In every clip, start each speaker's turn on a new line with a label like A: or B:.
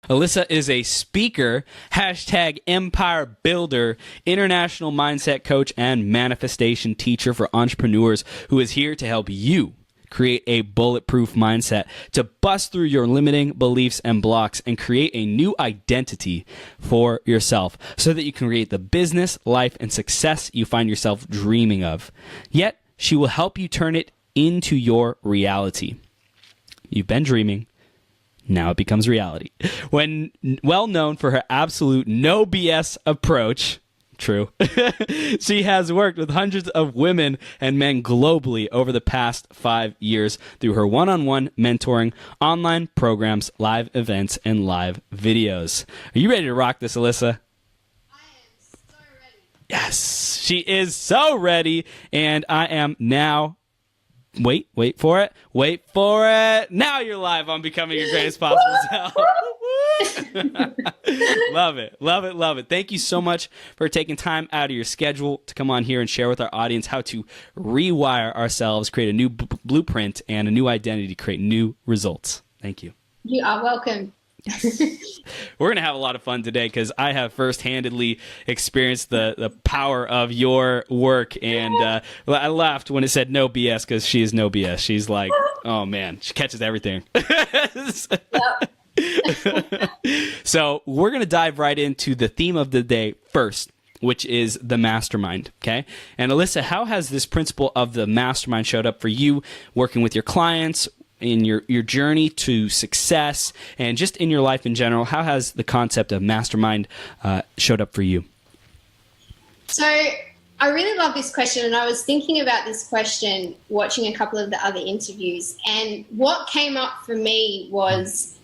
A: Alissa is a speaker, hashtag empire builder, international mindset coach, and manifestation teacher for entrepreneurs who is here to help you create a bulletproof mindset to bust through your limiting beliefs and blocks and create a new identity for yourself so that you can create the business, life, and success you find yourself dreaming of. Yet, she will help you turn it into your reality. You've been dreaming. Now it becomes reality. When well known for her absolute no BS approach, true, she has worked with hundreds of women and men globally over the past 5 years through her one-on-one mentoring, online programs, live events, and live videos. Are you ready to rock this, Alissa?
B: I am so ready.
A: Yes, she is so ready, and I am now. Wait for it. Wait for it. Now you're live on Becoming Your Greatest Possible Self. Love it. Love it. Love it. Thank you so much for taking time out of your schedule to come on here and share with our audience how to rewire ourselves, create a new blueprint and a new identity to create new results. Thank you.
B: You are welcome.
A: We're going to have a lot of fun today because I have first-handedly experienced the power of your work. And I laughed when it said no BS because she is no BS. She's like, oh, man, she catches everything. So we're going to dive right into the theme of the day first, which is the mastermind, okay? And Alissa, how has this principle of the mastermind showed up for you working with your clients, in your journey to success, and just in your life in general? How has the concept of mastermind showed up for you?
B: So I really love this question, and I was thinking about this question watching a couple of the other interviews, and what came up for me was,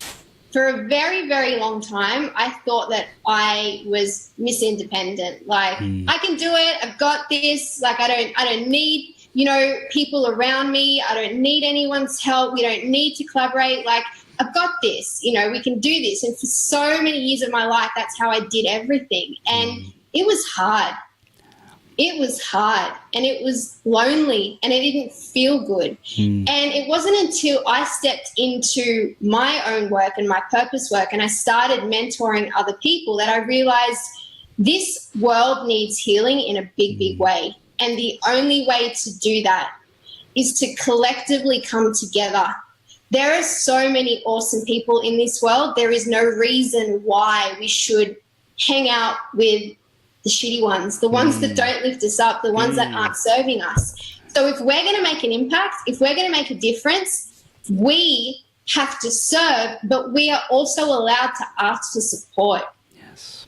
B: for a very, very long time, I thought that I was Miss Independent. Like, I can do it. I've got this. Like, I don't need, people around me. I don't need anyone's help. We don't need to collaborate. Like, I've got this, we can do this. And for so many years of my life, that's how I did everything. And it was hard. It was hard, and it was lonely, and it didn't feel good. And it wasn't until I stepped into my own work and my purpose work, and I started mentoring other people, that I realized this world needs healing in a big, big way. And the only way to do that is to collectively come together. There are so many awesome people in this world. There is no reason why we should hang out with the shitty ones, the ones that don't lift us up, the ones that aren't serving us. So if we're going to make an impact, if we're going to make a difference, we have to serve, but we are also allowed to ask for support.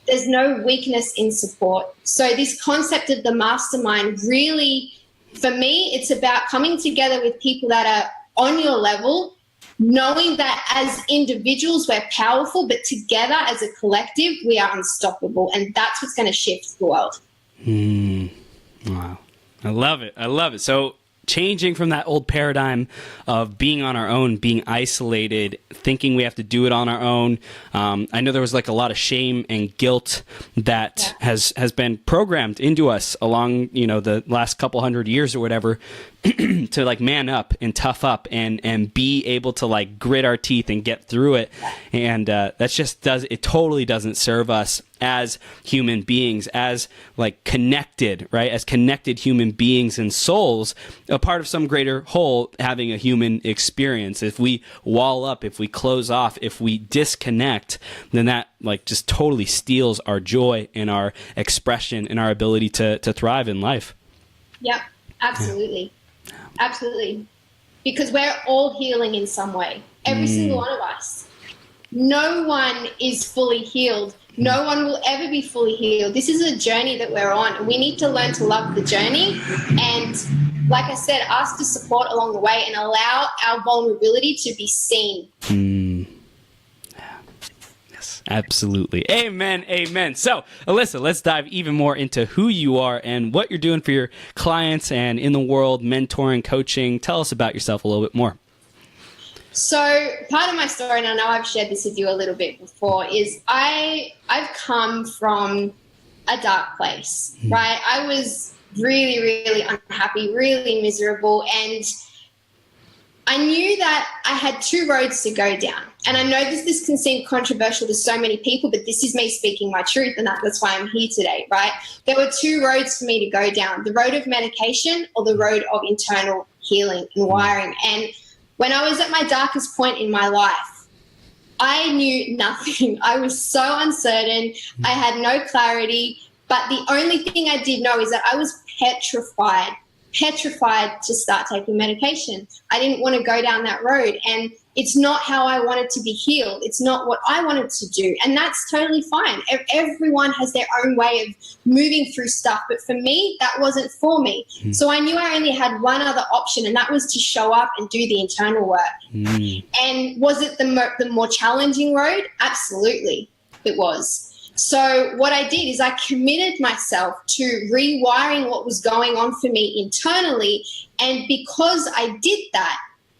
B: There's no weakness in support. So this concept of the mastermind really, for me, it's about coming together with people that are on your level, knowing that as individuals we're powerful, but together as a collective we are unstoppable. And that's what's going to shift the world.
A: Wow. I love it. I love it. So changing from that old paradigm of being on our own, being isolated, thinking we have to do it on our own. I know there was like a lot of shame and guilt that has been programmed into us along, the last couple hundred years or whatever, to like man up and tough up and be able to like grit our teeth and get through it. And it totally doesn't serve us as human beings, as like connected, right? As connected human beings and souls, a part of some greater whole, having a human experience. If we wall up, if we close off, if we disconnect, then that like just totally steals our joy and our expression and our ability to thrive in life.
B: Yep, absolutely. Absolutely. Because we're all healing in some way. Every single one of us. No one is fully healed. No one will ever be fully healed. This is a journey that we're on. We need to learn to love the journey and, like I said, ask for support along the way and allow our vulnerability to be seen.
A: Yes, absolutely. Amen. Amen. So, Alissa, let's dive even more into who you are and what you're doing for your clients and in the world, mentoring, coaching. Tell us about yourself a little bit more.
B: So part of my story, and I know I've shared this with you a little bit before, is I've come from a dark place, right? I was really, really unhappy, really miserable. And I knew that I had two roads to go down. And I know this can seem controversial to so many people, but this is me speaking my truth, and that's why I'm here today, right? There were two roads for me to go down, the road of medication or the road of internal healing and wiring. And when I was at my darkest point in my life, I knew nothing. I was so uncertain. I had no clarity. But the only thing I did know is that I was petrified to start taking medication. I didn't want to go down that road, and it's not how I wanted to be healed. It's not what I wanted to do, and that's totally fine. Everyone has their own way of moving through stuff, but for me, that wasn't for me. So I knew I only had one other option, and that was to show up and do the internal work. And was it the more challenging road? Absolutely, it was. So what I did is I committed myself to rewiring what was going on for me internally. And because I did that,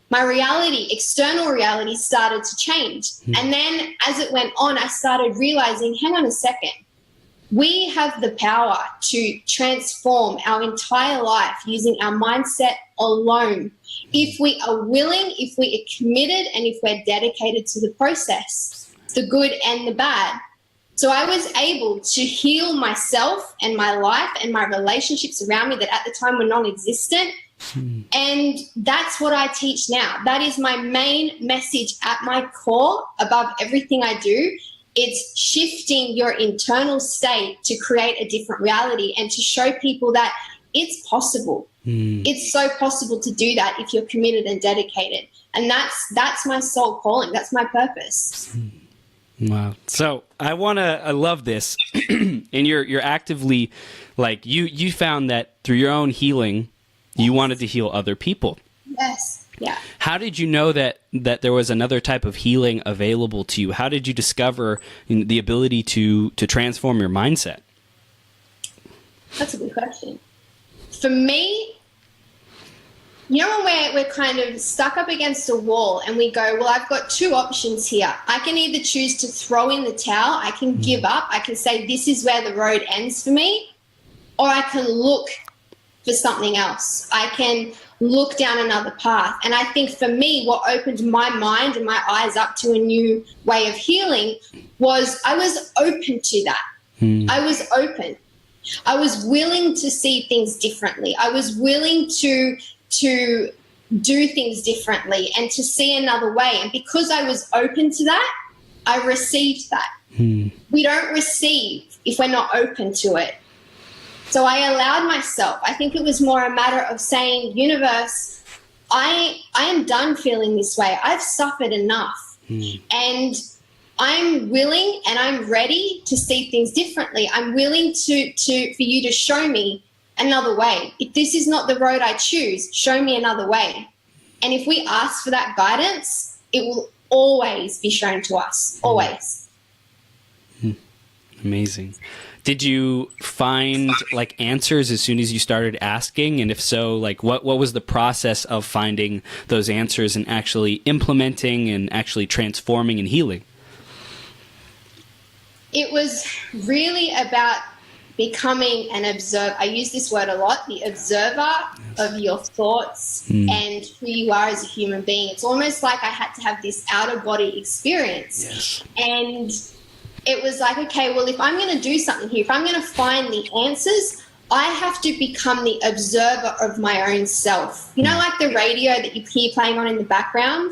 B: my reality, external reality, started to change. And then as it went on, I started realizing, hang on a second, we have the power to transform our entire life using our mindset alone. If we are willing, if we are committed, and if we're dedicated to the process, the good and the bad. So I was able to heal myself and my life and my relationships around me that at the time were non-existent. And that's what I teach now. That is my main message at my core above everything I do. It's shifting your internal state to create a different reality and to show people that it's possible. It's so possible to do that if you're committed and dedicated. And that's my soul calling. That's my purpose.
A: Wow. So I love this. And you're actively, like, you found that through your own healing, you wanted to heal other people.
B: Yes. Yeah.
A: How did you know that there was another type of healing available to you? How did you discover the ability to transform your mindset?
B: That's a good question. For me, you know, when we're kind of stuck up against a wall and we go, well, I've got two options here. I can either choose to throw in the towel, I can give up, I can say this is where the road ends for me, or I can look for something else. I can look down another path. And I think for me, what opened my mind and my eyes up to a new way of healing was I was open to that. I was open. I was willing to see things differently. I was willing to do things differently and to see another way. And because I was open to that, I received that. We don't receive if we're not open to it. So I allowed myself. I think it was more a matter of saying, universe, I am done feeling this way. I've suffered enough. And I'm willing and I'm ready to see things differently. I'm willing for you to show me another way. If this is not the road I choose, show me another way. And if we ask for that guidance, it will always be shown to us. Always.
A: Amazing. Did you find like answers as soon as you started asking? And if so, like what was the process of finding those answers and actually implementing and actually transforming and healing? It
B: was really about becoming an observer. I use this word a lot, the observer of your thoughts and who you are as a human being. It's almost like I had to have this outer body experience. And it was like, okay, well, if I'm going to do something here, if I'm going to find the answers, I have to become the observer of my own self. You know, like the radio that you hear playing on in the background?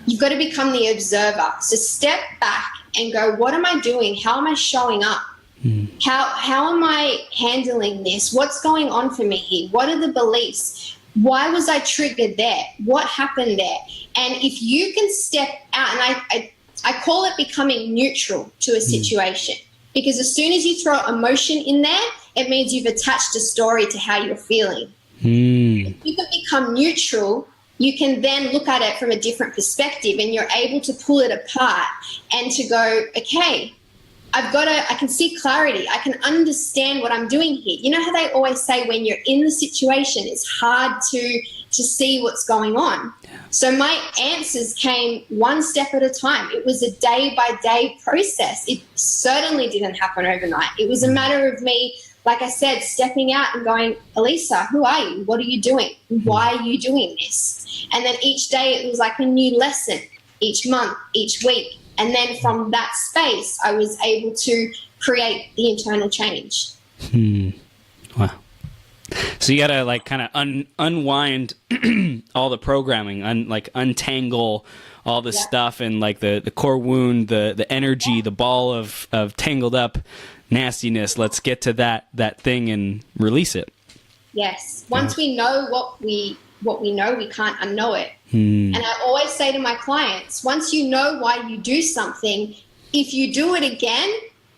B: You've got to become the observer. So step back and go, what am I doing? How am I showing up? How am I handling this? What's going on for me here? What are the beliefs? Why was I triggered there? What happened there? And if you can step out, and I call it becoming neutral to a situation, because as soon as you throw emotion in there, it means you've attached a story to how you're feeling. If you can become neutral, you can then look at it from a different perspective and you're able to pull it apart and to go, okay, I can see clarity. I can understand what I'm doing here. You know how they always say when you're in the situation, it's hard to see what's going on. So my answers came one step at a time. It was a day-by-day process. It certainly didn't happen overnight. It was a matter of me, like I said, stepping out and going, Alissa, who are you? What are you doing? Why are you doing this? And then each day it was like a new lesson, each month, each week. And then from that space, I was able to create the internal change.
A: Wow. So you got to like kind of unwind all the programming, untangle all the stuff and like the core wound, the energy, the ball of tangled up nastiness. Let's get to that thing and release it.
B: Yes. Once we know what we know, we can't unknow it. And I always say to my clients, once you know why you do something, if you do it again,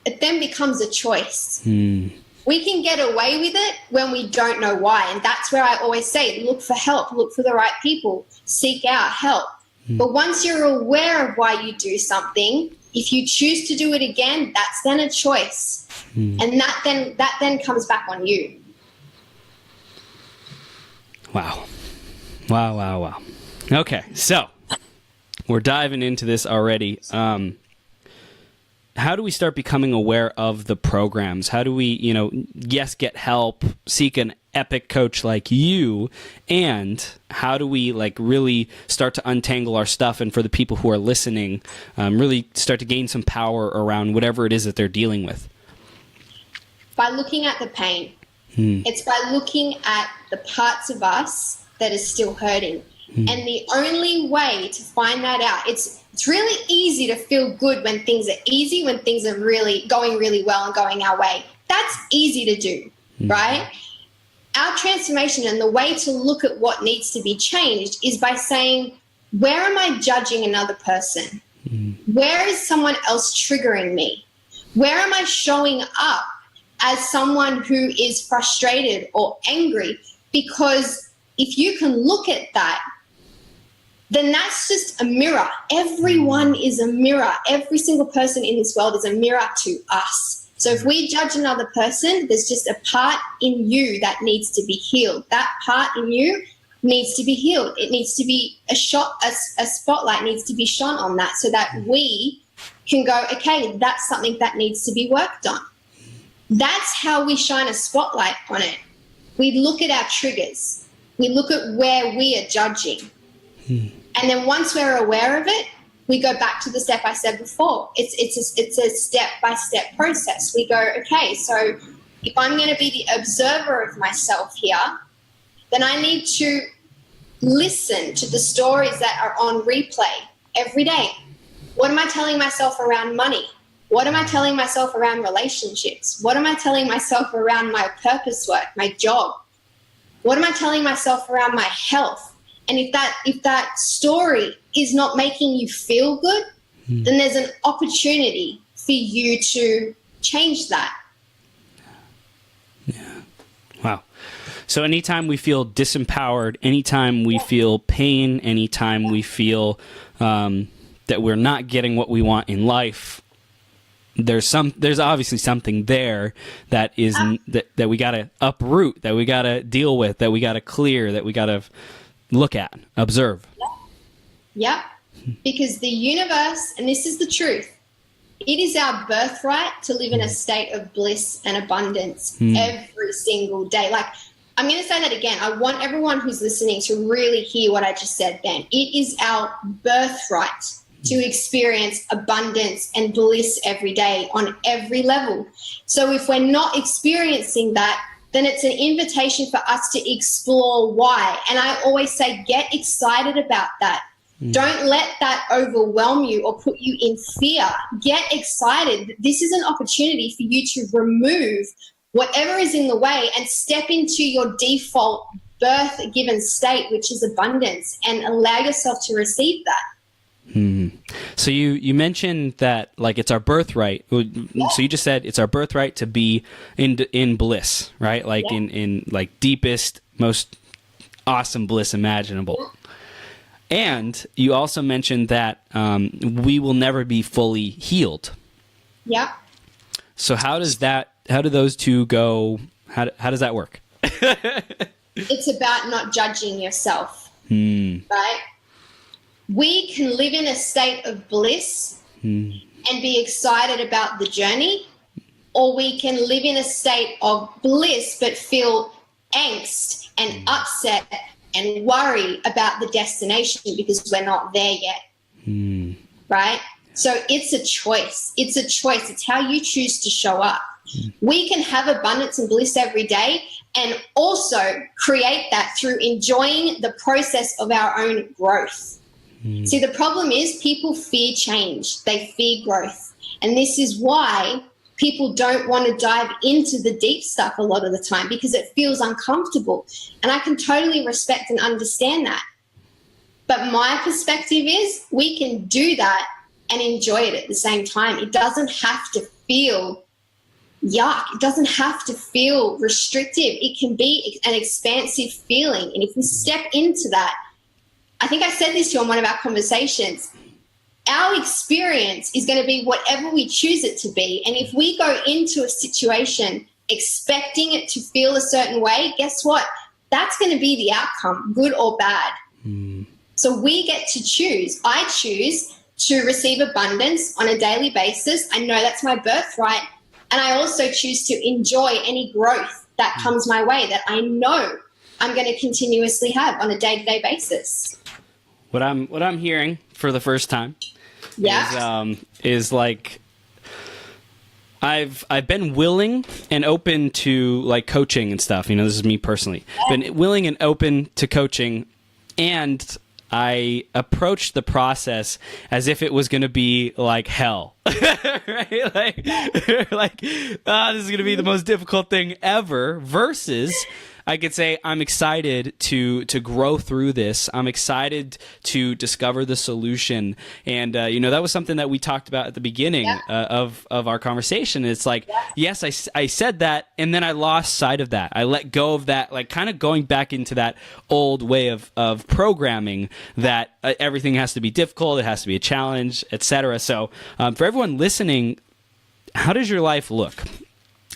B: it then becomes a choice. We can get away with it when we don't know why. And that's where I always say, look for help, look for the right people, seek out help. But once you're aware of why you do something, if you choose to do it again, that's then a choice. And that then comes back on you.
A: Wow. Okay, so we're diving into this already. How do we start becoming aware of the programs? How do we, get help, seek an epic coach like you, and how do we like really start to untangle our stuff, and for the people who are listening, really start to gain some power around whatever it is that they're dealing with?
B: By looking at the pain. It's by looking at the parts of us that is still hurting. And the only way to find that out, it's really easy to feel good when things are easy, when things are really going really well and going our way. That's easy to do, right? Our transformation and the way to look at what needs to be changed is by saying, where am I judging another person? Where is someone else triggering me? Where am I showing up as someone who is frustrated or angry? Because if you can look at that, then that's just a mirror. Everyone is a mirror. Every single person in this world is a mirror to us. So if we judge another person, there's just a part in you that needs to be healed. That part in you needs to be healed. It needs to be a spotlight needs to be shone on that so that we can go, okay, that's something that needs to be worked on. That's how we shine a spotlight on it. We look at our triggers. We look at where we are judging. And then once we're aware of it, we go back to the step I said before. It's a step-by-step process. We go, okay, so if I'm going to be the observer of myself here, then I need to listen to the stories that are on replay every day. What am I telling myself around money? What am I telling myself around relationships? What am I telling myself around my purpose work, my job? What am I telling myself around my health? And if that story is not making you feel good, then there's an opportunity for you to change that.
A: Yeah. Wow. So anytime we feel disempowered, anytime we feel pain, anytime we feel that we're not getting what we want in life, there's obviously something there that is that we got to uproot, that we got to deal with, that we got to clear, that we got to look at, observe.
B: Yep. Because the universe, and this is the truth, it is our birthright to live in a state of bliss and abundance every single day. Like, I'm going to say that again. I want everyone who's listening to really hear what I just said then. It is our birthright to experience abundance and bliss every day on every level. So if we're not experiencing that, then it's an invitation for us to explore why. And I always say, get excited about that. Don't let that overwhelm you or put you in fear. Get excited. This is an opportunity for you to remove whatever is in the way and step into your default birth-given state, which is abundance, and allow yourself to receive that.
A: So you mentioned that like it's our birthright. So you just said it's our birthright to be in bliss, right? Like in like deepest, most awesome bliss imaginable. And you also mentioned that we will never be fully healed. Yeah. So how do those two go? How does that work?
B: It's about not judging yourself, right? We can live in a state of bliss and be excited about the journey, or we can live in a state of bliss but feel angst and upset and worry about the destination because we're not there yet. Right? So it's a choice. It's a choice. It's how you choose to show up. We can have abundance and bliss every day and also create that through enjoying the process of our own growth. See, the problem is people fear change. They fear growth. And this is why people don't want to dive into the deep stuff a lot of the time because it feels uncomfortable. And I can totally respect and understand that. But my perspective is we can do that and enjoy it at the same time. It doesn't have to feel yuck. It doesn't have to feel restrictive. It can be an expansive feeling. And if we step into that, I think I said this to you on one of our conversations, our experience is going to be whatever we choose it to be. And if we go into a situation expecting it to feel a certain way, guess what? That's going to be the outcome, good or bad. So we get to choose. I choose to receive abundance on a daily basis. I know that's my birthright. And I also choose to enjoy any growth that comes my way that I know I'm going to continuously have on a day-to-day basis.
A: What I'm hearing for the first time is like I've been willing and open to like coaching and stuff. You know, this is me personally. Been willing and open to coaching, and I approached the process as if it was going to be like hell, right? Like, this is going to be the most difficult thing ever. Versus, I could say I'm excited to grow through this. I'm excited to discover the solution. And, that was something that we talked about at the beginning of our conversation. It's like, yes, I said that, and then I lost sight of that. I let go of that, like kind of going back into that old way of programming that everything has to be difficult, it has to be a challenge, etc. So for everyone listening, how does your life look?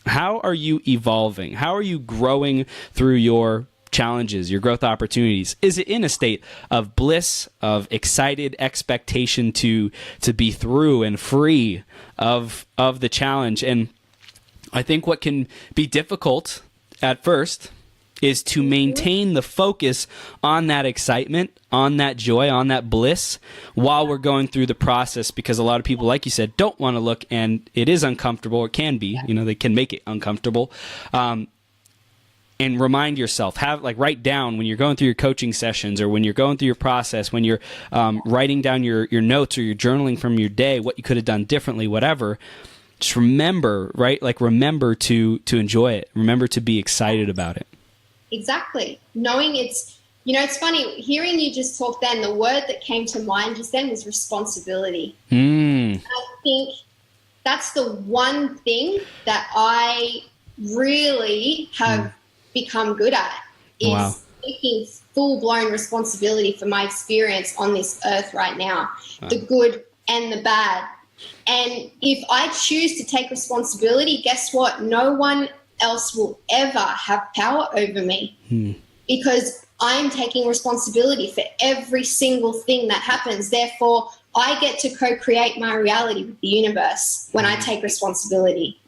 A: How are you evolving? How are you growing through your challenges, your growth opportunities? Is it in a state of bliss, of excited expectation to be through and free of the challenge? And I think what can be difficult at first is to maintain the focus on that excitement, on that joy, on that bliss while we're going through the process, because a lot of people, like you said, don't want to look, and it is uncomfortable, or can be, they can make it uncomfortable. And remind yourself, write down when you're going through your coaching sessions or when you're going through your process, when you're writing down your notes or you're journaling from your day, what you could have done differently, whatever. Just remember, right? Like remember to enjoy it. Remember to be excited about it.
B: Exactly. Knowing it's funny, hearing you just talk then, the word that came to mind just then was responsibility. I think that's the one thing that I really have become good at is taking full-blown responsibility for my experience on this earth right now, the good and the bad. And if I choose to take responsibility, guess what? No one else will ever have power over me because I'm taking responsibility for every single thing that happens. Therefore, I get to co-create my reality with the universe when I take responsibility.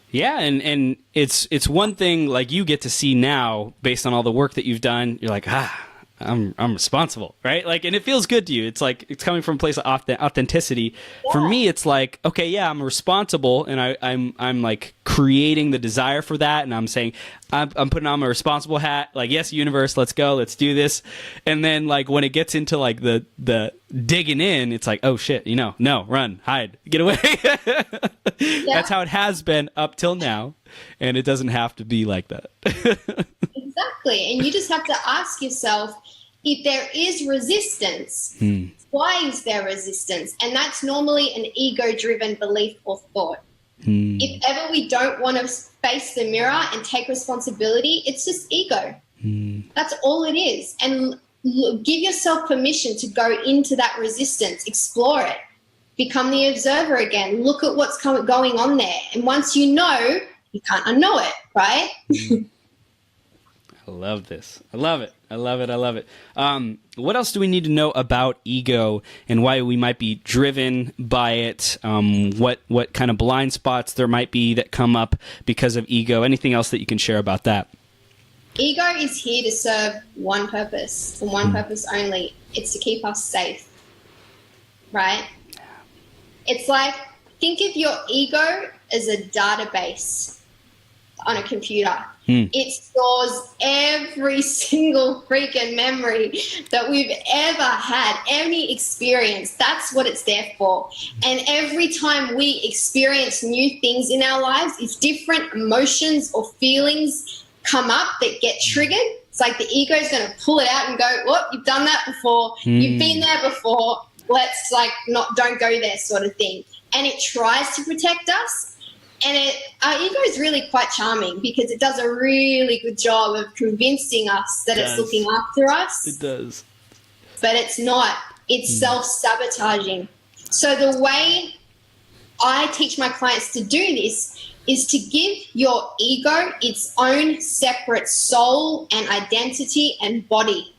A: Yeah, and it's one thing like you get to see now based on all the work that you've done. You're like, I'm responsible, right? Like, and it feels good to you. It's like it's coming from a place of authenticity. Yeah. For me, it's like, okay, yeah, I'm responsible, and I'm like creating the desire for that, and I'm saying I'm putting on my responsible hat. Like, yes, universe, let's go, let's do this. And then like when it gets into like the digging in, it's like, oh shit, no, run, hide, get away. That's how it has been up till now, and it doesn't have to be like that.
B: Exactly. And you just have to ask yourself, if there is resistance, why is there resistance? And that's normally an ego-driven belief or thought. If ever we don't want to face the mirror and take responsibility, it's just ego. That's all it is. And give yourself permission to go into that resistance, explore it, become the observer again, look at what's going on there. And once you know, you can't unknow it, right?
A: I love this. I love it. I love it. I love it. What else do we need to know about ego and why we might be driven by it? What kind of blind spots there might be that come up because of ego? Anything else that you can share about that?
B: Ego is here to serve one purpose and one purpose only. It's to keep us safe, right? It's like, think of your ego as a database on a computer. It stores every single freaking memory that we've ever had, any experience. That's what it's there for. And every time we experience new things in our lives, if different emotions or feelings come up that get triggered, it's like the ego is going to pull it out and go, "Well, you've done that before. You've been there before. Let's don't go there," sort of thing. And it tries to protect us. And our ego is really quite charming because it does a really good job of convincing us that it's looking after us.
A: It does.
B: But it's not. It's self-sabotaging. So the way I teach my clients to do this is to give your ego its own separate soul and identity and body.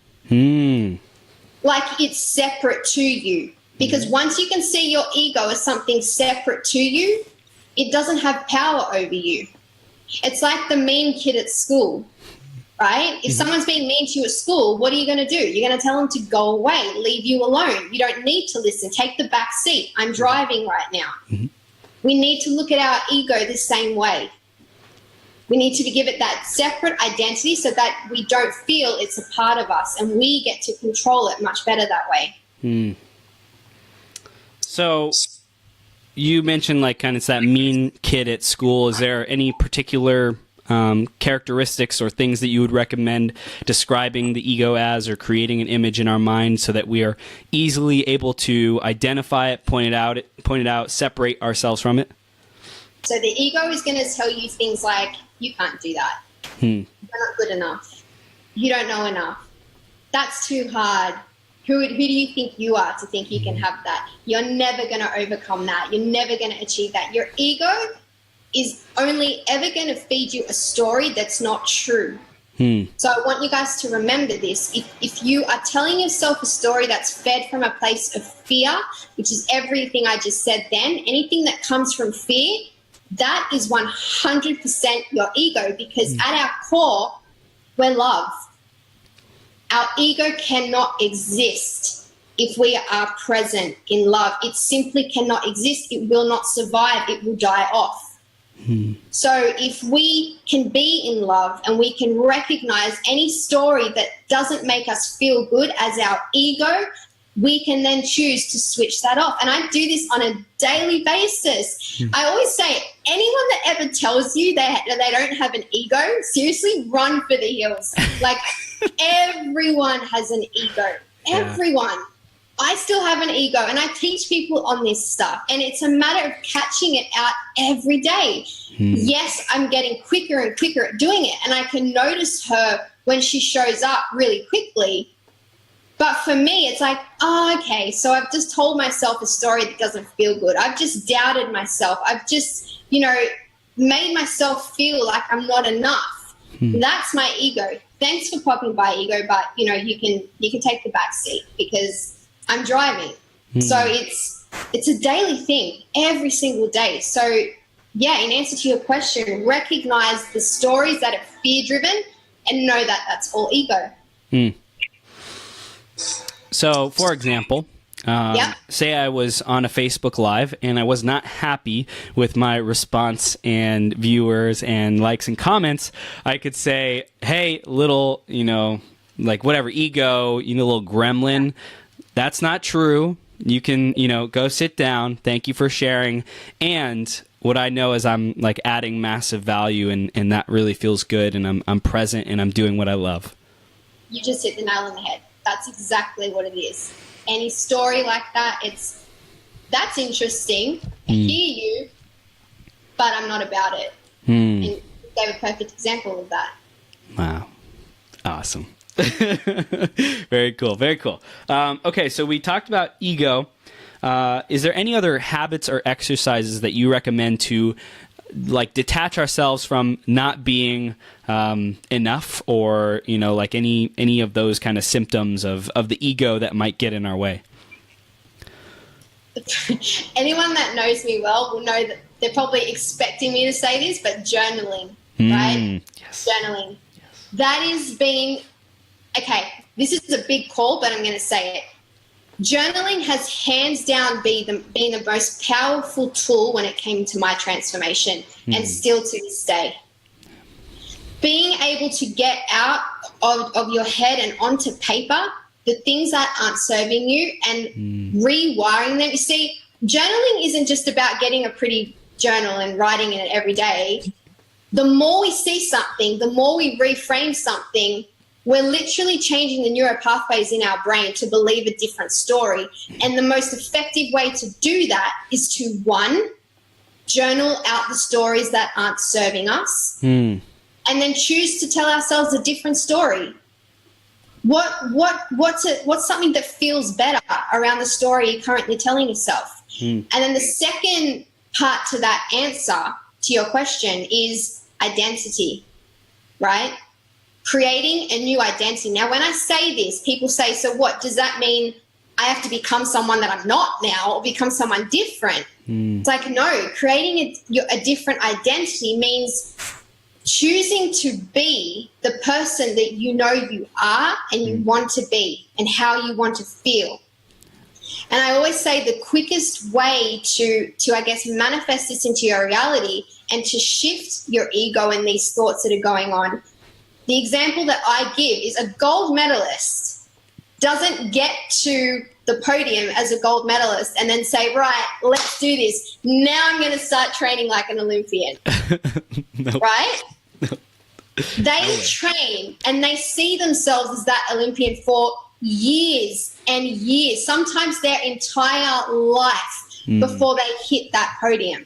B: Like it's separate to you. Because once you can see your ego as something separate to you, it doesn't have power over you. It's like the mean kid at school, right? If someone's being mean to you at school, what are you going to do? You're going to tell them to go away, leave you alone. You don't need to listen. Take the back seat. I'm driving right now. We need to look at our ego the same way. We need to give it that separate identity so that we don't feel it's a part of us, and we get to control it much better that way.
A: So you mentioned it's that mean kid at school. Is there any particular characteristics or things that you would recommend describing the ego as, or creating an image in our mind so that we are easily able to identify it, point it out, separate ourselves from it?
B: So the ego is going to tell you things like, you can't do that. You're not good enough. You don't know enough. That's too hard. Who do you think you are to think you can have that? You're never going to overcome that. You're never going to achieve that. Your ego is only ever going to feed you a story that's not true. So I want you guys to remember this. If you are telling yourself a story that's fed from a place of fear, which is everything I just said then, anything that comes from fear, that is 100% your ego, because at our core, we're love. Our ego cannot exist if we are present in love. It simply cannot exist. It will not survive. It will die off. So if we can be in love and we can recognize any story that doesn't make us feel good as our ego, we can then choose to switch that off. And I do this on a daily basis. I always say, anyone that ever tells you they don't have an ego, seriously, run for the hills. Like, everyone has an ego. Everyone. I still have an ego, and I teach people on this stuff. And it's a matter of catching it out every day. Yes, I'm getting quicker and quicker at doing it, and I can notice her when she shows up really quickly. But for me, it's like, oh, okay, so I've just told myself a story that doesn't feel good. I've just doubted myself. I've just, made myself feel like I'm not enough. That's my ego. Thanks for popping by, ego, but, you can take the back seat because I'm driving. So it's a daily thing every single day. So, yeah, in answer to your question, recognize the stories that are fear-driven and know that that's all ego.
A: So, for example, say I was on a Facebook Live and I was not happy with my response and viewers and likes and comments, I could say, hey, little, whatever, ego, little gremlin, that's not true. You can, go sit down. Thank you for sharing. And what I know is I'm adding massive value, and that really feels good, and I'm present and I'm doing what I love.
B: You just hit the nail on the head. That's exactly what it is. Any story like that, that's interesting. I hear you, but I'm not about it. And you gave a perfect example of that.
A: Wow. Awesome. Very cool. Very cool. Okay, so we talked about ego. Is there any other habits or exercises that you recommend to detach ourselves from not being enough, or any of those kind of symptoms of the ego that might get in our way?
B: Anyone that knows me well will know that they're probably expecting me to say this, but journaling, right?
A: Yes.
B: Journaling.
A: Yes.
B: that is being, okay, this is a big call, but I'm going to say it. Journaling has hands down been the most powerful tool when it came to my transformation, and still to this day. Being able to get out of your head and onto paper the things that aren't serving you and rewiring them. You see, journaling isn't just about getting a pretty journal and writing in it every day. The more we see something, the more we reframe something, we're literally changing the neural pathways in our brain to believe a different story. And the most effective way to do that is to, one, journal out the stories that aren't serving us, and then choose to tell ourselves a different story. What's something that feels better around the story you're currently telling yourself? And then the second part to that answer to your question is identity, right? Creating a new identity. Now, when I say this, people say, so what, does that mean I have to become someone that I'm not now or become someone different? It's like, no, creating a different identity means choosing to be the person that you know you are and you want to be and how you want to feel. And I always say the quickest way to I guess, manifest this into your reality and to shift your ego and these thoughts that are going on, the example that I give is a gold medalist doesn't get to the podium as a gold medalist and then say, right, let's do this. Now I'm going to start training like an Olympian.
A: Nope.
B: Right?
A: Nope.
B: They train and they see themselves as that Olympian for years and years, sometimes their entire life before they hit that podium.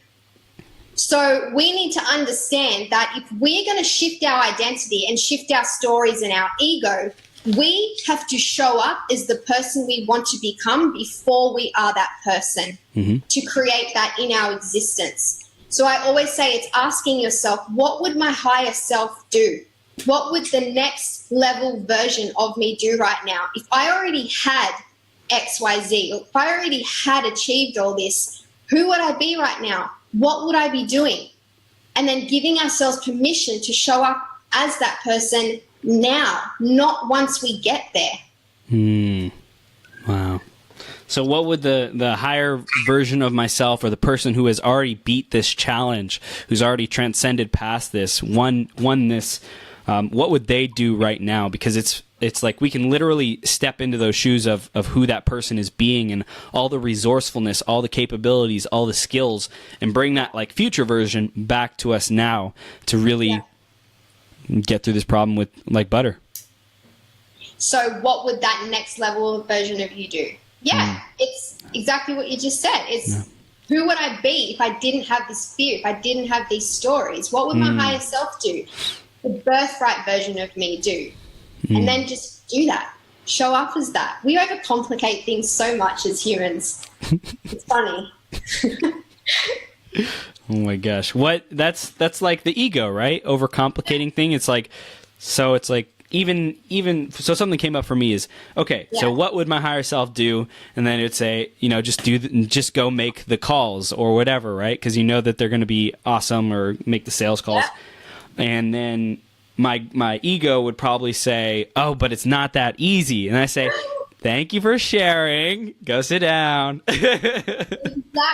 B: So we need to understand that if we're going to shift our identity and shift our stories and our ego, we have to show up as the person we want to become before we are that person to create that in our existence. So I always say it's asking yourself, what would my higher self do? What would the next level version of me do right now? If I already had X, Y, Z, or if I already had achieved all this, who would I be right now? What would I be doing? And then giving ourselves permission to show up as that person now, not once we get there.
A: Wow. So what would the higher version of myself, or the person who has already beat this challenge, who's already transcended past this, won this, what would they do right now? Because it's like we can literally step into those shoes of who that person is being and all the resourcefulness, all the capabilities, all the skills, and bring that like future version back to us now to really get through this problem with like butter.
B: So what would that next level version of you do? It's exactly what you just said. It's who would I be if I didn't have this fear, if I didn't have these stories? What would my higher self do? The birthright version of me do? And then just do that. Show up as that. We overcomplicate things so much as humans. It's funny.
A: Oh my gosh. That's like the ego, right? Overcomplicating thing. It's like even so something came up for me is, okay, so what would my higher self do? And then it'd say, just go make the calls or whatever, right? Because you know that they're going to be awesome, or make the sales calls. And then my ego would probably say, oh, but it's not that easy. And I say, thank you for sharing. Go sit down.
B: Exactly.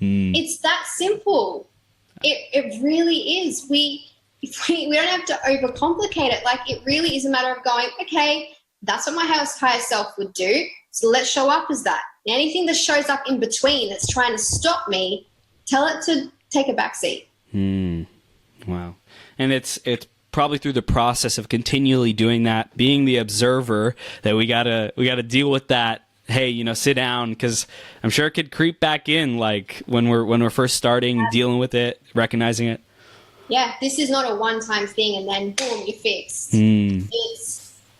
B: It's that simple. It really is. We don't have to overcomplicate it. Like, it really is a matter of going, okay, that's what my higher self would do. So let's show up as that. Anything that shows up in between that's trying to stop me, tell it to take a back seat.
A: Wow. And it's probably through the process of continually doing that, being the observer, that we gotta deal with that. Hey, sit down, because I'm sure it could creep back in, like when we're first starting, dealing with it, recognizing it.
B: Yeah, this is not a one-time thing and then boom, you're fixed.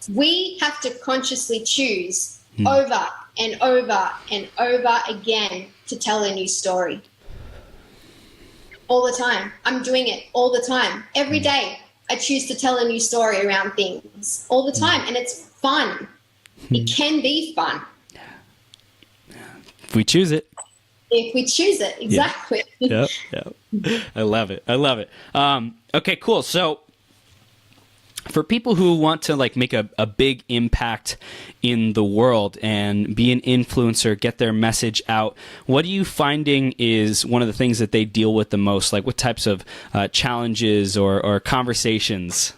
B: We have to consciously choose over and over and over again to tell a new story. All the time. I'm doing it all the time. Every day I choose to tell a new story around things all the time, and it's fun. It can be fun.
A: If we choose it.
B: If we choose it, exactly.
A: Yeah. I love it. Okay, cool. So for people who want to like make a big impact in the world and be an influencer, get their message out, what are you finding is one of the things that they deal with the most? Like what types of challenges or conversations?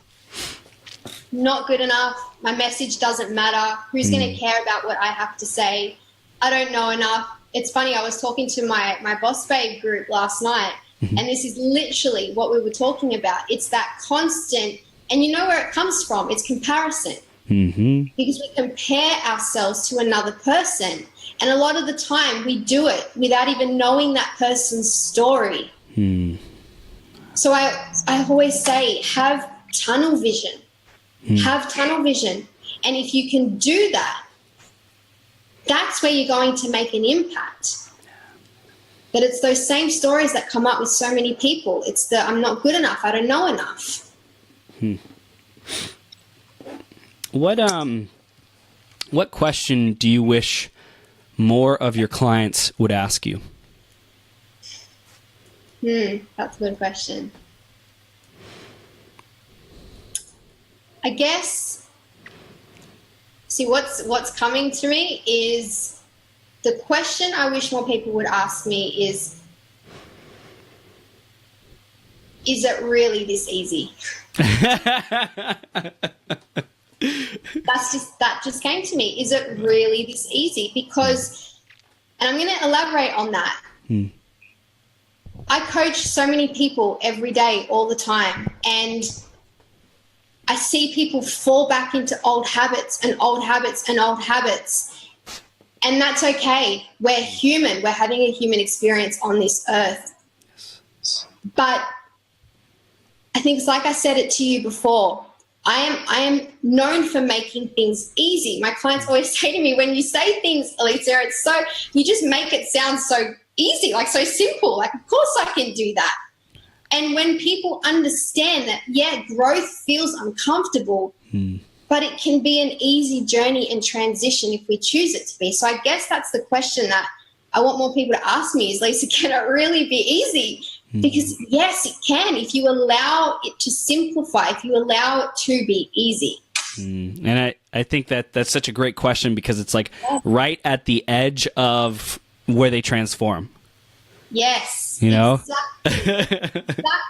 B: Not good enough. My message doesn't matter. Who's going to care about what I have to say? I don't know enough. It's funny, I was talking to my Boss Babe group last night, and this is literally what we were talking about. It's that constant, and you know where it comes from. It's comparison. Because we compare ourselves to another person. And a lot of the time we do it without even knowing that person's story. So I always say, have tunnel vision. Have tunnel vision. And if you can do that, that's where you're going to make an impact. But it's those same stories that come up with so many people. It's the, I'm not good enough. I don't know enough.
A: What question do you wish more of your clients would ask you?
B: That's a good question. I guess, see, what's coming to me is the question I wish more people would ask me is it really this easy? That just came to me. Is it really this easy? Because, and I'm going to elaborate on that. I coach so many people every day, all the time, and I see people fall back into old habits and old habits and old habits. And that's okay. We're human. We're having a human experience on this earth. But I think it's like I said it to you before. I am known for making things easy. My clients always say to me, when you say things, Alissa, it's so, you just make it sound so easy, like so simple. Like, of course I can do that. And when people understand that, yeah, growth feels uncomfortable, but it can be an easy journey and transition if we choose it to be. So I guess that's the question that I want more people to ask me is, Lisa, can it really be easy? Because yes, it can if you allow it to simplify, if you allow it to be easy.
A: And I think that's such a great question because it's like right at the edge of where they transform.
B: Yes.
A: You know?
B: Exactly.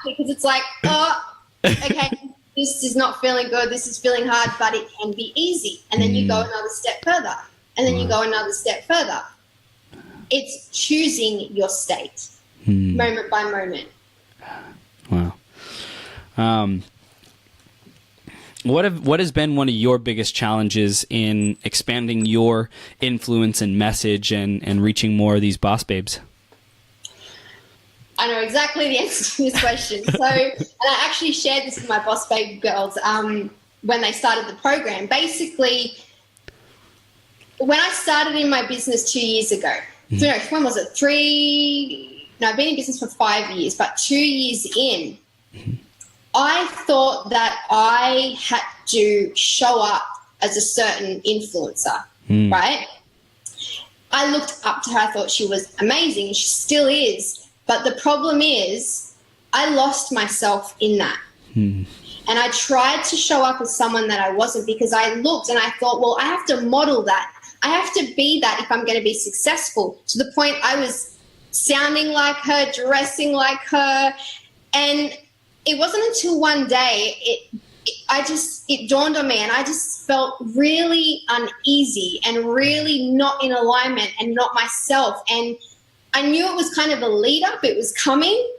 B: Because it's like, oh, okay, this is not feeling good, this is feeling hard, but it can be easy. And then you go another step further. And then you go another step further. It's choosing your state. Moment by moment.
A: Wow. What has been one of your biggest challenges in expanding your influence and message and reaching more of these boss babes?
B: I know exactly the answer to this question. So, and I actually shared this with my Boss Babe girls when they started the program. Basically, when I started in my business 2 years ago, when was it? I've been in business for 5 years, but 2 years in, I thought that I had to show up as a certain influencer, right? I looked up to her. I thought she was amazing, and she still is. But the problem is I lost myself in that. And I tried to show up as someone that I wasn't because I looked and I thought, well, I have to model that. I have to be that if I'm going to be successful, to the point I was sounding like her, dressing like her. And it wasn't until one day it dawned on me, and I just felt really uneasy and really not in alignment and not myself. And I knew it was kind of a lead up, it was coming.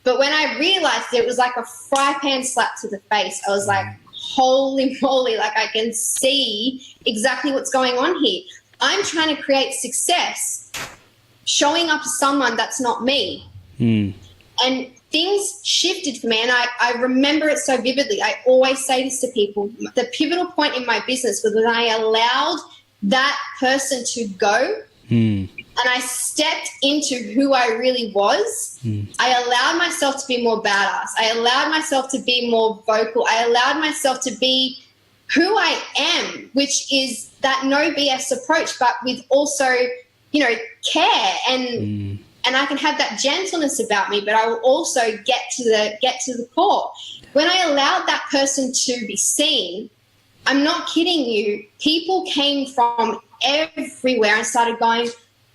B: But when I realized it was like a fry pan slap to the face, I was like, holy moly, like I can see exactly what's going on here. I'm trying to create success, showing up as someone that's not me. And things shifted for me, and I remember it so vividly. I always say this to people. The pivotal point in my business was when I allowed that person to go and I stepped into who I really was. I allowed myself to be more badass. I allowed myself to be more vocal. I allowed myself to be who I am, which is that no BS approach, but with also, you know, care. And and I can have that gentleness about me, but I will also get to the core. When I allowed that person to be seen, I'm not kidding you, people came from everywhere and started going,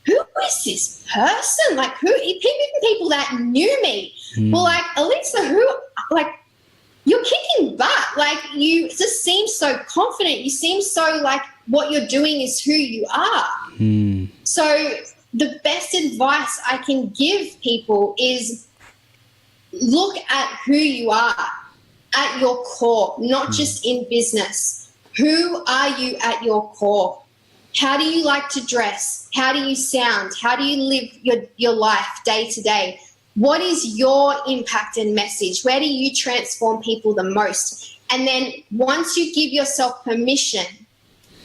B: who is this person? Like, even people that knew me were like, Alissa, you're kicking butt. Like, you just seem so confident. You seem so like what you're doing is who you are. So the best advice I can give people is look at who you are at your core, not just in business. Who are you at your core? How do you like to dress? How do you sound? How do you live your life day to day? What is your impact and message? Where do you transform people the most? And then once you give yourself permission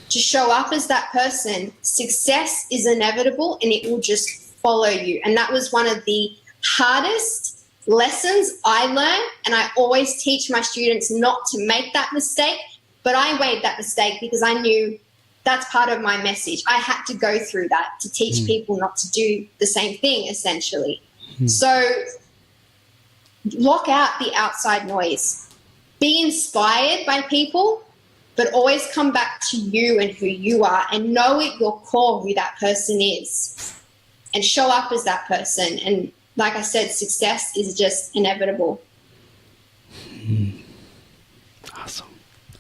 B: to show up as that person, success is inevitable and it will just follow you. And that was one of the hardest lessons I learned. And I always teach my students not to make that mistake, but I made that mistake because I knew that's part of my message. I had to go through that to teach people not to do the same thing, essentially. So block out the outside noise. Be inspired by people, but always come back to you and who you are, and know at your core who that person is and show up as that person. And like I said, success is just inevitable.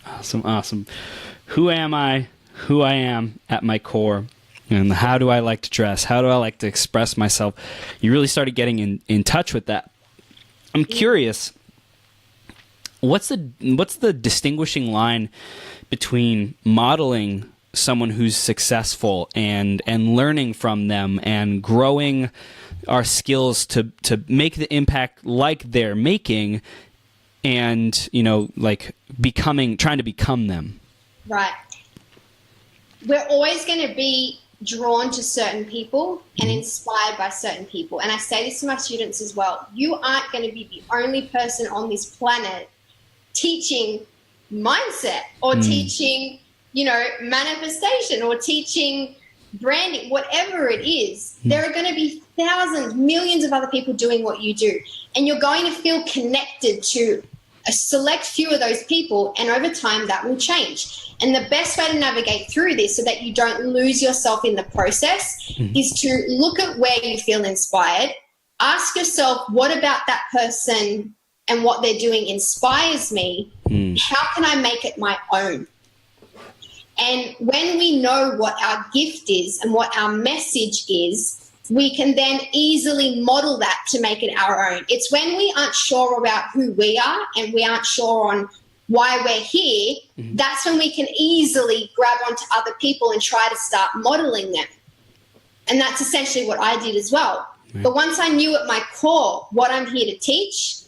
A: Awesome. Who am I? Who I am at my core, and how do I like to dress? How do I like to express myself? You really started getting in touch with that. I'm curious, what's the distinguishing line between modeling someone who's successful and learning from them and growing our skills to make the impact like they're making, and like trying to become them?
B: Right. We're always going to be drawn to certain people and inspired by certain people. And I say this to my students as well. You aren't going to be the only person on this planet teaching mindset or teaching, manifestation or teaching branding, whatever it is. There are going to be thousands, millions of other people doing what you do. And you're going to feel connected to a select few of those people, and over time that will change. And the best way to navigate through this so that you don't lose yourself in the process is to look at where you feel inspired. Ask yourself, what about that person and what they're doing inspires me? How can I make it my own? And when we know what our gift is and what our message is, we can then easily model that to make it our own. It's when we aren't sure about who we are and we aren't sure on why we're here, that's when we can easily grab onto other people and try to start modeling them. And that's essentially what I did as well. But once I knew at my core what I'm here to teach,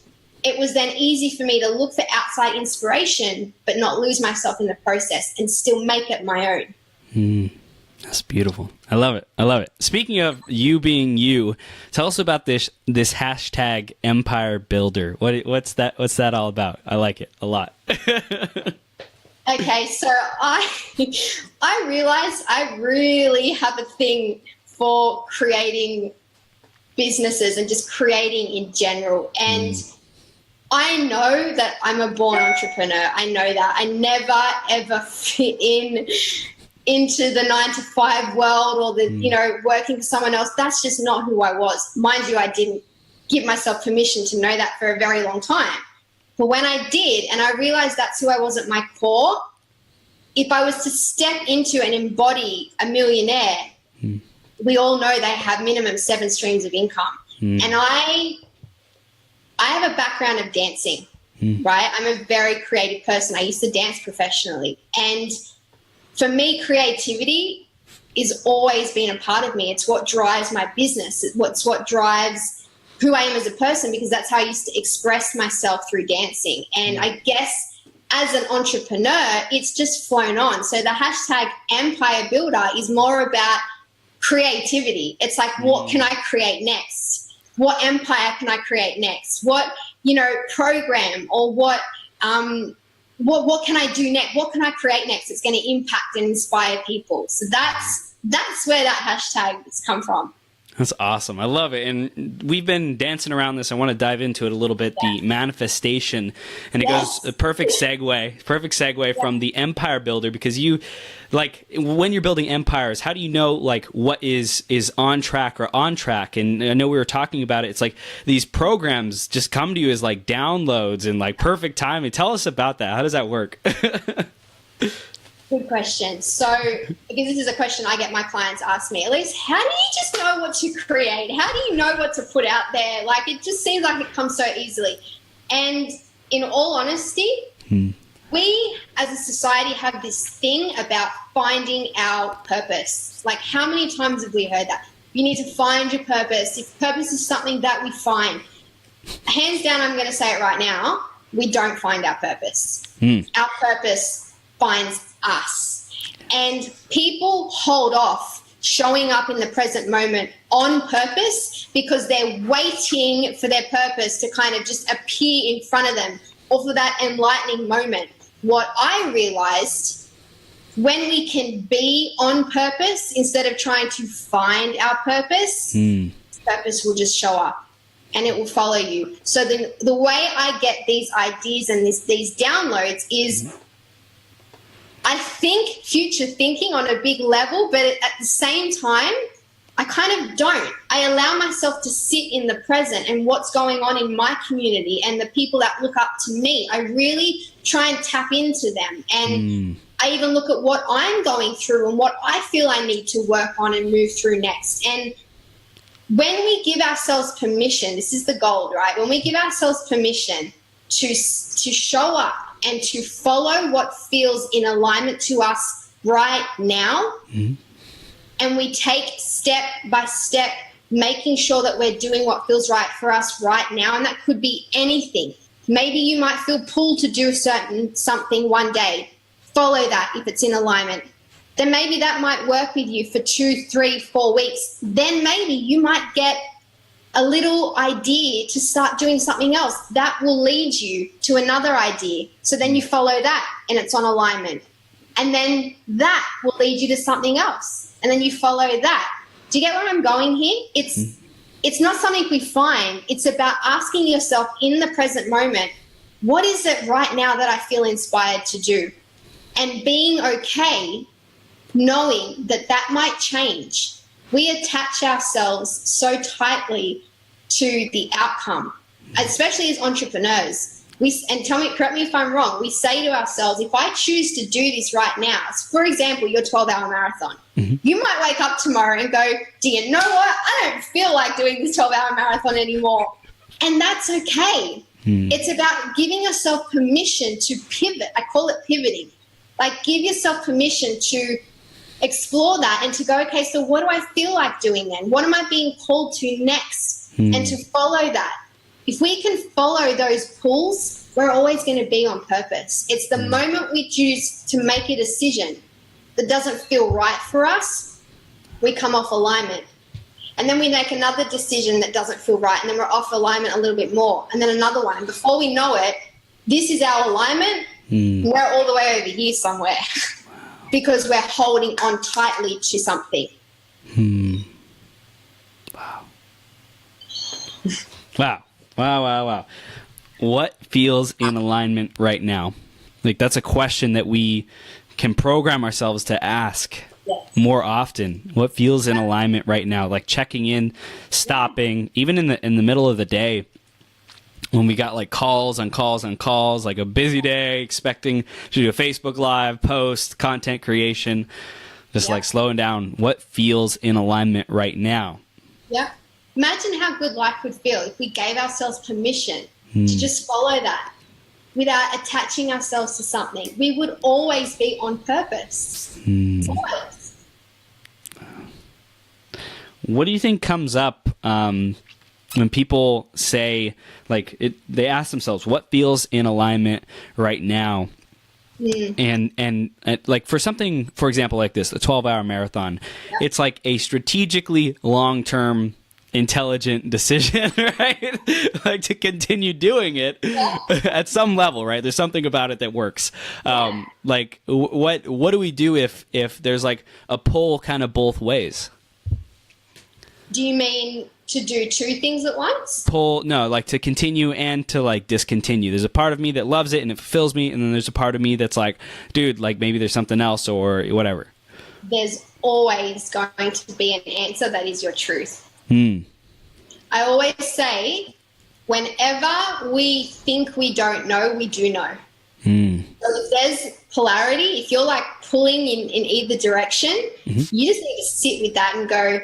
B: it was then easy for me to look for outside inspiration but not lose myself in the process and still make it my own.
A: That's beautiful. I love it. Speaking of you being you, tell us about this hashtag Empire Builder. What's that all about? I like it a lot.
B: Okay, so I realized I really have a thing for creating businesses and just creating in general. And I know that I'm a born entrepreneur. I know that. I never, ever fit into the 9-to-5 world or the, working for someone else. That's just not who I was. Mind you, I didn't give myself permission to know that for a very long time. But when I did, and I realized that's who I was at my core, if I was to step into and embody a millionaire, we all know they have minimum 7 streams of income. And I have a background of dancing, right? I'm a very creative person. I used to dance professionally. And for me, creativity has always been a part of me. It's what drives my business. It's what drives who I am as a person, because that's how I used to express myself through dancing. And I guess as an entrepreneur, it's just flown on. So the hashtag Empire Builder is more about creativity. It's like, what can I create next? What empire can I create next? What, program or what can I do next? What can I create next that's going to impact and inspire people? So that's where that hashtag has come from.
A: That's awesome. I love it. And we've been dancing around this. I want to dive into it a little bit, the manifestation. And it goes a perfect segue from the empire builder, because you, like, when you're building empires, how do you know, like, what is on track or on track? And I know we were talking about it. It's like these programs just come to you as like downloads and like perfect timing. Tell us about that. How does that work?
B: Good question. So, because this is a question I get my clients ask me, Elise, how do you just know what to create? How do you know what to put out there? Like, it just seems like it comes so easily. And in all honesty, we as a society have this thing about finding our purpose. Like, how many times have we heard that? You need to find your purpose. If purpose is something that we find, hands down, I'm going to say it right now, we don't find our purpose. Our purpose finds us. And people hold off showing up in the present moment on purpose because they're waiting for their purpose to kind of just appear in front of them, or for that enlightening moment. What I realized, when we can be on purpose instead of trying to find our purpose, purpose will just show up and it will follow you. So the way I get these ideas and these downloads is I think future thinking on a big level, but at the same time, I kind of don't. I allow myself to sit in the present and what's going on in my community and the people that look up to me. I really try and tap into them. And I even look at what I'm going through and what I feel I need to work on and move through next. And when we give ourselves permission, this is the gold, right? When we give ourselves permission to show up and to follow what feels in alignment to us right now, and we take step by step, making sure that we're doing what feels right for us right now, and that could be anything. Maybe you might feel pulled to do something one day. Follow that if it's in alignment. Then maybe that might work with you for 2, 3, 4 weeks. Then maybe you might get a little idea to start doing something else. That will lead you to another idea. So then you follow that and it's on alignment. And then that will lead you to something else. And then you follow that. Do you get where I'm going here? It's not something we find. It's about asking yourself in the present moment, what is it right now that I feel inspired to do? And being okay knowing that that might change. We attach ourselves so tightly to the outcome, especially as entrepreneurs. Correct me if I'm wrong, we say to ourselves, if I choose to do this right now, for example, your 12-hour marathon, you might wake up tomorrow and go, do you know what? I don't feel like doing this 12-hour marathon anymore. And that's okay. It's about giving yourself permission to pivot. I call it pivoting. Like, give yourself permission to explore that and to go, okay, so what do I feel like doing then? What am I being called to next? And to follow that. If we can follow those pulls, we're always going to be on purpose. It's the moment we choose to make a decision that doesn't feel right for us, we come off alignment. And then we make another decision that doesn't feel right, and then we're off alignment a little bit more, and then another one. And before we know it, this is our alignment. We're all the way over here somewhere because we're holding on tightly to something.
A: Wow. What feels in alignment right now? Like, that's a question that we can program ourselves to ask more often. What feels in alignment right now? Like checking in, stopping, even in the middle of the day when we got like calls on calls on calls, like a busy day, expecting to do a Facebook Live, post, content creation, just like slowing down. What feels in alignment right now?
B: Yeah. Imagine how good life would feel if we gave ourselves permission to just follow that without attaching ourselves to something. We would always be on purpose. Always.
A: What do you think comes up when people say, like, they ask themselves, what feels in alignment right now? And like for something, for example, like this, a 12-hour marathon, it's like a strategically long-term intelligent decision, right? Like to continue doing it at some level, right? There's something about it that works. Like what do we do if there's like a pull kind of both ways?
B: Do you mean to do two things at once?
A: Like to continue and to like discontinue. There's a part of me that loves it and it fulfills me, and then there's a part of me that's like, dude, like maybe there's something else or whatever.
B: There's always going to be an answer that is your truth.
A: I
B: always say, whenever we think we don't know, we do know. So if there's polarity, if you're like pulling in either direction, you just need to sit with that and go,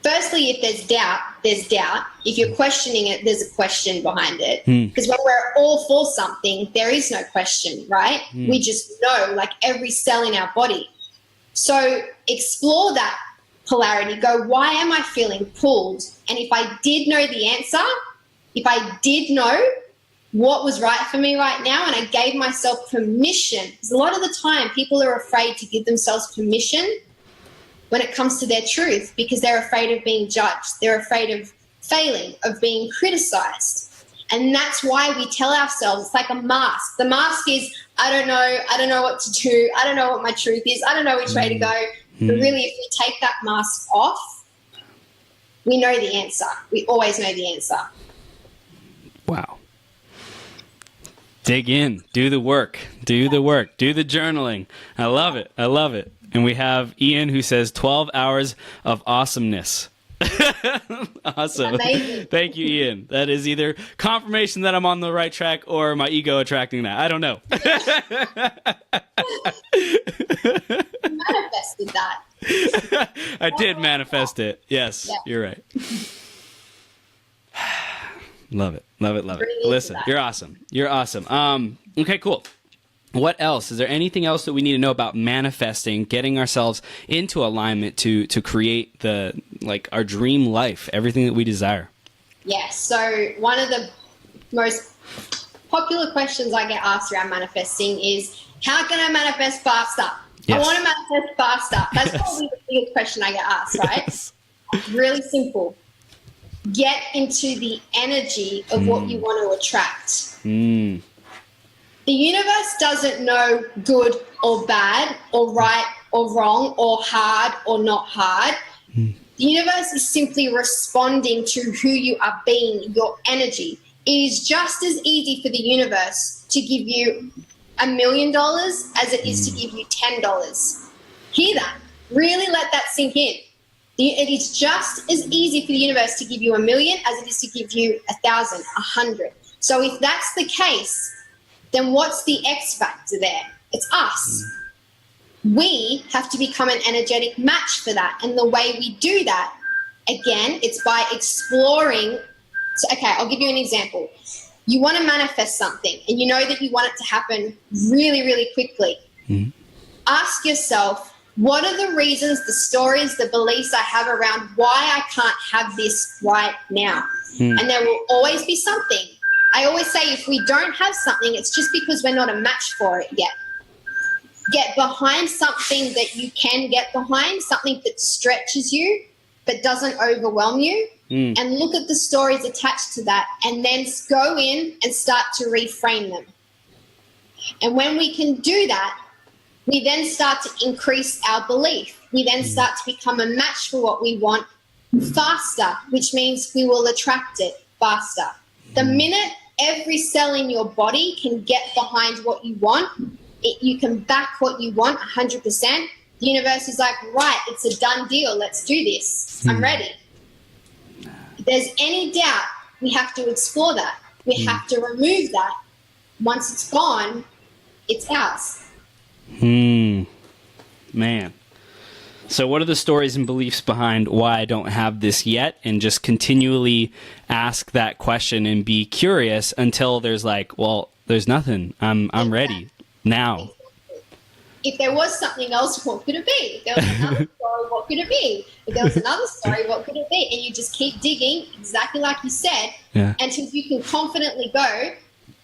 B: firstly, if there's doubt, there's doubt. If you're questioning it, there's a question behind it. Because when we're all for something, there is no question, right? We just know, like every cell in our body. So explore that polarity. Go, why am I feeling pulled? And if I did know the answer, if I did know what was right for me right now, and I gave myself permission, because a lot of the time people are afraid to give themselves permission when it comes to their truth because they're afraid of being judged. They're afraid of failing, of being criticized. And that's why we tell ourselves, it's like a mask. The mask is, I don't know what to do. I don't know what my truth is. I don't know which way to go. But really, if we take that mask off, we know the answer. We always know the answer.
A: Wow. Dig in, do the work, do the journaling. I love it. And we have Ian who says 12 hours of awesomeness. Awesome.
B: Amazing.
A: Thank you, Ian. That is either confirmation that I'm on the right track or my ego attracting that. I don't know.
B: You manifested that.
A: I did manifest it. Yes, yeah. You're right. Love it. Alyssa, you're awesome. Okay, cool. What else? Is there anything else that we need to know about manifesting, getting ourselves into alignment to create our dream life, everything that we desire?
B: Yes. So one of the most popular questions I get asked around manifesting is, how can I manifest faster? Yes. I want to manifest faster. That's probably the biggest question I get asked, right? Yes. Really simple. Get into the energy of what you want to attract. The universe doesn't know good or bad or right or wrong or hard or not hard. The universe is simply responding to who you are being, your energy. It is just as easy for the universe to give you $1 million as it is to give you $10. Hear that. Really let that sink in. It is just as easy for the universe to give you $1 million as it is to give you 1,000, 100. So if that's the case, then what's the X factor there? It's us. We have to become an energetic match for that. And the way we do that, again, it's by exploring. So, okay, I'll give you an example. You want to manifest something and you know that you want it to happen really, really quickly. Ask yourself, what are the reasons, the stories, the beliefs I have around why I can't have this right now? And there will always be something. I always say if we don't have something, it's just because we're not a match for it yet. Get behind something that you can get behind, something that stretches you but doesn't overwhelm you, and look at the stories attached to that, and then go in and start to reframe them. And when we can do that, we then start to increase our belief. We then start to become a match for what we want faster, which means we will attract it faster. The minute every cell in your body can get behind what you want, you can back what you want 100%, the universe is like, right, it's a done deal. Let's do this. I'm ready. If there's any doubt, we have to explore that. We have to remove that. Once it's gone, it's ours.
A: Man. So what are the stories and beliefs behind why I don't have this yet? And just continually ask that question and be curious until there's like, well, there's nothing. I'm ready now.
B: If there was something else, what could it be? If there was another story, what could it be? If there was another story, what could it be? And you just keep digging, exactly like you said, until you can confidently go,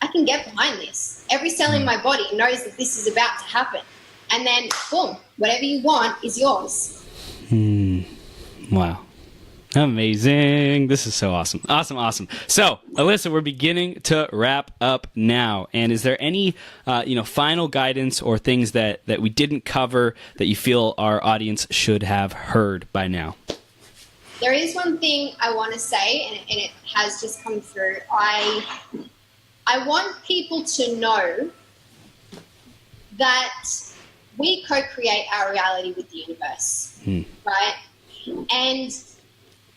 B: I can get behind this. Every cell in my body knows that this is about to happen. And then, boom, whatever you want is yours.
A: Wow. Amazing. This is so awesome. Awesome. So, Alissa, we're beginning to wrap up now. And is there any, final guidance or things that we didn't cover that you feel our audience should have heard by now?
B: there is one thing I want to say, and it has just come through. I want people to know that we co-create our reality with the universe, right? And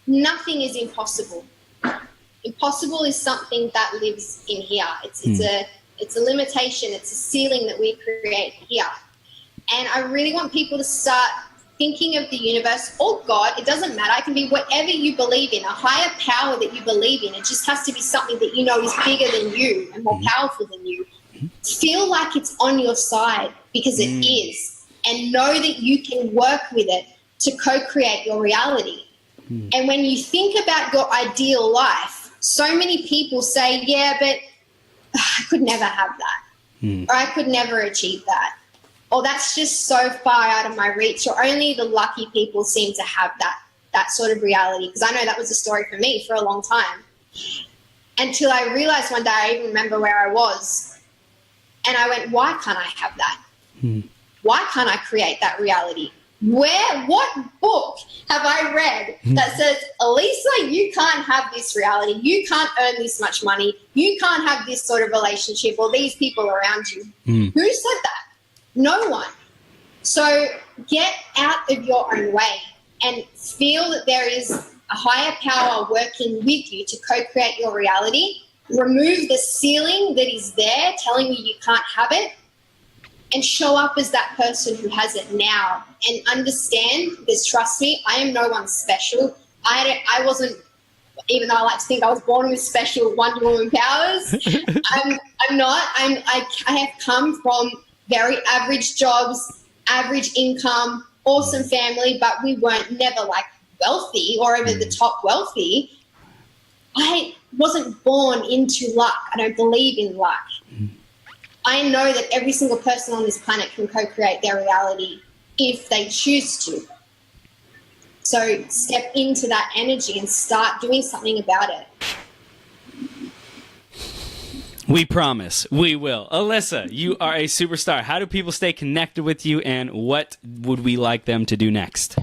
B: nothing is impossible. Impossible is something that lives in here. It's a limitation. It's a ceiling that we create here. And I really want people to start thinking of the universe or God. It doesn't matter. It can be whatever you believe in, a higher power that you believe in. It just has to be something that you know is bigger than you and more powerful than you. Feel like it's on your side, because it is. And know that you can work with it to co-create your reality. And when you think about your ideal life, so many people say, yeah, but I could never have that. Or I could never achieve that. Or that's just so far out of my reach. Or only the lucky people seem to have that sort of reality. Because I know that was a story for me for a long time. Until I realized one day, I even remember where I was. And I went, why can't I have that? Why can't I create that reality? What book have I read that says, Alissa, you can't have this reality. You can't earn this much money. You can't have this sort of relationship or these people around you. Who said that? No one. So get out of your own way and feel that there is a higher power working with you to co-create your reality. Remove the ceiling that is there telling you you can't have it, and show up as that person who has it now, and understand, because trust me, I am no one special. I wasn't, even though I like to think I was born with special Wonder Woman powers, I'm not. I have come from very average jobs, average income, awesome family, but we weren't never like wealthy or over the top wealthy. I wasn't born into luck. I don't believe in luck. I know that every single person on this planet can co-create their reality if they choose to. So step into that energy and start doing something about it.
A: We promise. We will. Alissa, you are a superstar. How do people stay connected with you, and what would we like them to do next?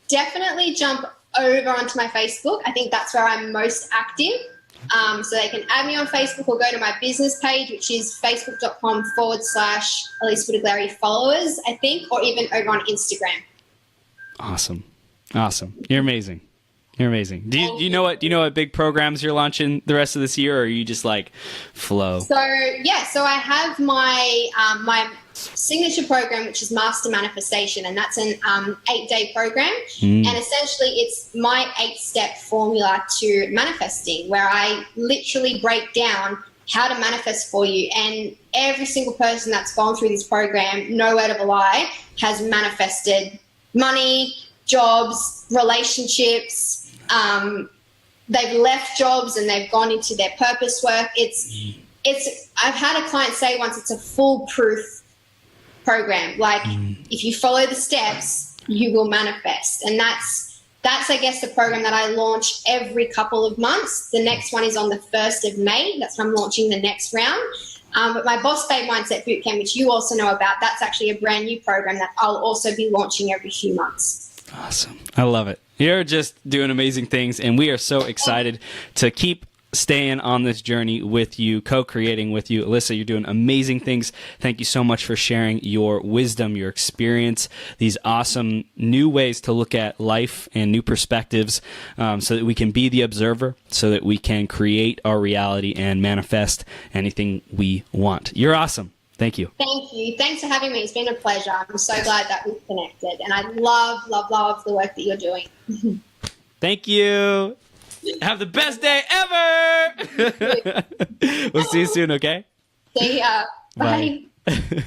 B: Definitely jump over onto my Facebook. I think that's where I'm most active. So they can add me on Facebook or go to my business page, which is facebook.com/Alissa Buttiglieri followers, I think, or even over on Instagram.
A: Awesome. You're amazing. Do you know what big programs you're launching the rest of this year, or are you just like flow?
B: So I have my my signature program, which is Master Manifestation, and that's an 8-day program. And essentially it's my 8-step formula to manifesting, where I literally break down how to manifest for you. And every single person that's gone through this program, no word of a lie, has manifested money, jobs, relationships. They've left jobs and they've gone into their purpose work. I've had a client say once, it's a foolproof program. Like, if you follow the steps, you will manifest. And that's I guess the program that I launch every couple of months. The next one is on the 1st of May. That's when I'm launching the next round. But my Boss Babe Mindset Bootcamp, which you also know about, that's actually a brand new program that I'll also be launching every few months.
A: Awesome. I love it. You're just doing amazing things, and we are so excited to keep staying on this journey with you, co-creating with you. Alissa, you're doing amazing things. Thank you so much for sharing your wisdom, your experience, these awesome new ways to look at life and new perspectives, so that we can be the observer, so that we can create our reality and manifest anything we want. You're awesome. Thank you.
B: Thank you. Thanks for having me. It's been a pleasure. I'm so glad that we've connected, and I love the work that you're doing.
A: Thank you. Have the best day ever. We'll see you soon, okay?
B: See ya. Bye.
A: Bye.